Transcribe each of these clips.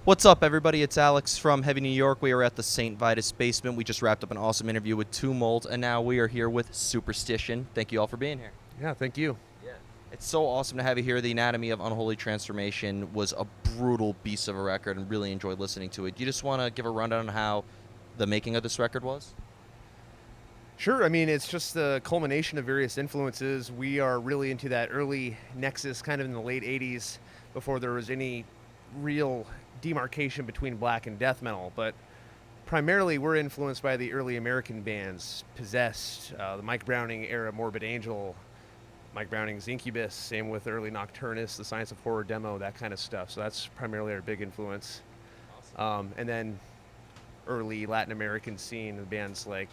What's up, everybody? It's Alex from Heavy New York. We are at the St. Vitus basement. We just wrapped up an awesome interview with Tumult, and now we are here with Superstition. Thank you all for being here. Yeah, thank you. Yeah. It's so awesome to have you here. The Anatomy of Unholy Transformation was a brutal beast of a record and really enjoyed listening to it. Do you just want to give a rundown on how the making of this record was? Sure, I mean, it's just the culmination of various influences. We are really into that early nexus, kind of in the late 80s, before there was any real demarcation between black and death metal. But primarily, we're influenced by the early American bands, Possessed, the Mike Browning era Morbid Angel, Mike Browning's Incubus, same with early Nocturnus, the Science of Horror demo, that kind of stuff. So that's primarily our big influence. And then early Latin American scene, bands like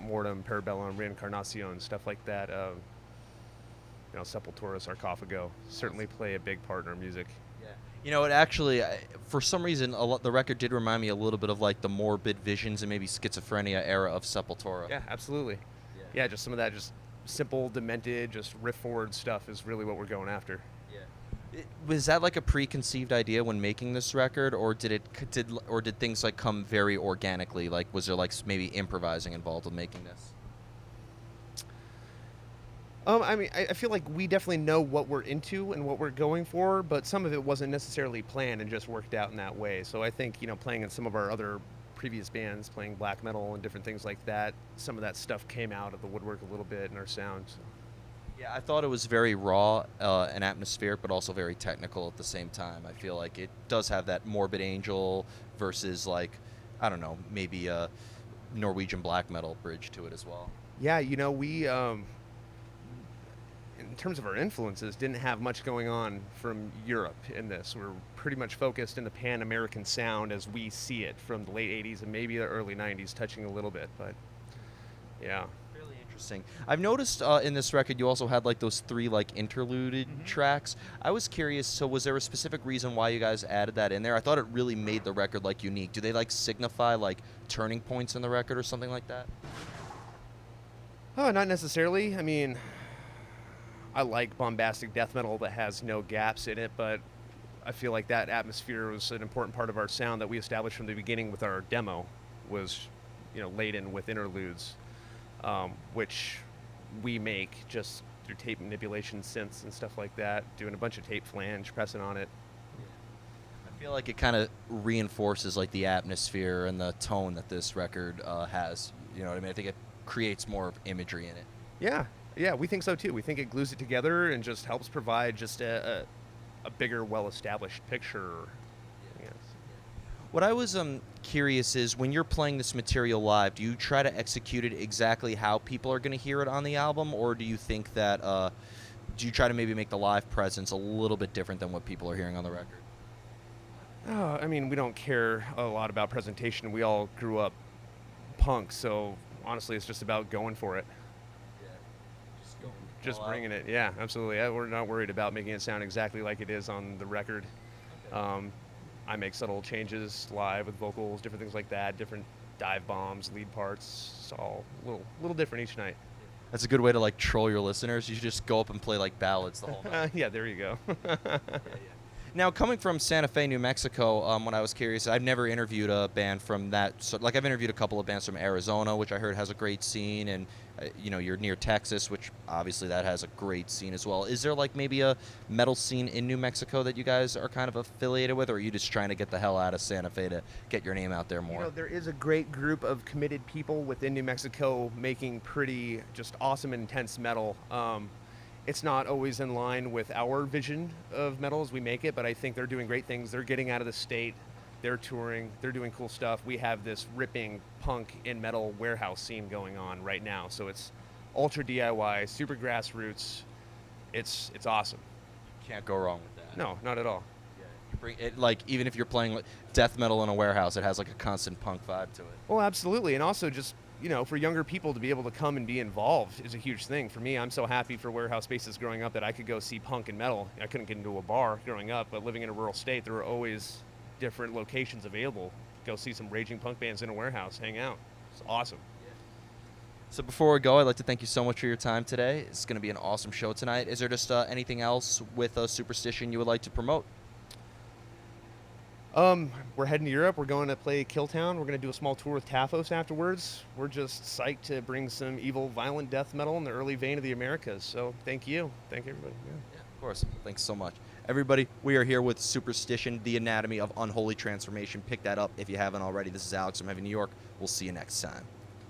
Mortem, Parabellum, Reincarnacion, stuff like that. Sepultura, Sarcophago certainly play a big part in our music. Yeah. It actually, for some reason, the record did remind me a little bit of like the Morbid Visions and maybe Schizophrenia era of Sepultura. Yeah, absolutely. Yeah, just some of that just simple, demented, just riff forward stuff is really what we're going after. Was that like a preconceived idea when making this record, or did things like come very organically? Like, was there like maybe improvising involved with making this? I mean, I feel like we definitely know what we're into and what we're going for, but some of it wasn't necessarily planned and just worked out in that way. So I think, playing in some of our other previous bands, playing black metal and different things like that, some of that stuff came out of the woodwork a little bit in our sound. So. Yeah, I thought it was very raw and atmospheric, but also very technical at the same time. I feel like it does have that Morbid Angel versus, like, I don't know, maybe a Norwegian black metal bridge to it as well. Yeah, we, in terms of our influences, didn't have much going on from Europe in this. We're pretty much focused in the Pan-American sound as we see it from the late 80s and maybe the early 90s, touching a little bit, but yeah. Interesting. I've noticed in this record you also had like those 3 like interluded tracks. I was curious, so was there a specific reason why you guys added that in there? I thought it really made the record like unique. Do they like signify like turning points in the record or something like that? Oh, not necessarily. I mean, I like bombastic death metal that has no gaps in it, but I feel like that atmosphere was an important part of our sound that we established from the beginning with our demo, was laden with interludes. Which we make just through tape manipulation, synths and stuff like that, doing a bunch of tape flange, pressing on it. I feel like it kind of reinforces like the atmosphere and the tone that this record has. You know what I mean? I think it creates more imagery in it. Yeah, we think so too. We think it glues it together and just helps provide just a bigger, well-established picture. Yes. What I was curious is, when you're playing this material live, do you try to execute it exactly how people are going to hear it on the album, or do you think that do you try to maybe make the live presence a little bit different than what people are hearing on the record? I mean, we don't care a lot about presentation. We all grew up punk, so honestly, it's just about going for it. Yeah, just bringing it. Yeah, absolutely. We're not worried about making it sound exactly like it is on the record. Okay. I make subtle changes live with vocals, different things like that, different dive bombs, lead parts. It's all a little different each night. That's a good way to like troll your listeners. You should just go up and play like ballads the whole night. Yeah, there you go. Yeah. Now, coming from Santa Fe, New Mexico, when I was curious, I've never interviewed a band from that. So, like, I've interviewed a couple of bands from Arizona, which I heard has a great scene, and you're near Texas, which obviously that has a great scene as well. Is there like maybe a metal scene in New Mexico that you guys are kind of affiliated with, or are you just trying to get the hell out of Santa Fe to get your name out there more? There is a great group of committed people within New Mexico making pretty just awesome and intense metal. It's not always in line with our vision of metal as we make it, but I think they're doing great things. They're getting out of the state. They're touring. They're doing cool stuff. We have this ripping punk in metal warehouse scene going on right now. So it's ultra DIY, super grassroots. It's awesome. Can't go wrong with that. No, not at all. Yeah, you bring it, like, even if you're playing death metal in a warehouse, it has like a constant punk vibe to it. Well, absolutely. And also just for younger people to be able to come and be involved is a huge thing. For me, I'm so happy for warehouse spaces growing up that I could go see punk and metal. I couldn't get into a bar growing up, but living in a rural state, there were always different locations available. Go see some raging punk bands in a warehouse, hang out. It's awesome. So before we go, I'd like to thank you so much for your time today. It's going to be an awesome show tonight. Is there just anything else with Superstition you would like to promote? We're heading to Europe. We're going to play Killtown. We're going to do a small tour with Taphos afterwards. We're just psyched to bring some evil, violent death metal in the early vein of the Americas. So thank you. Thank you, everybody. Yeah. Yeah, of course. Thanks so much. Everybody, we are here with Superstition, The Anatomy of Unholy Transformation. Pick that up if you haven't already. This is Alex from Heavy New York. We'll see you next time.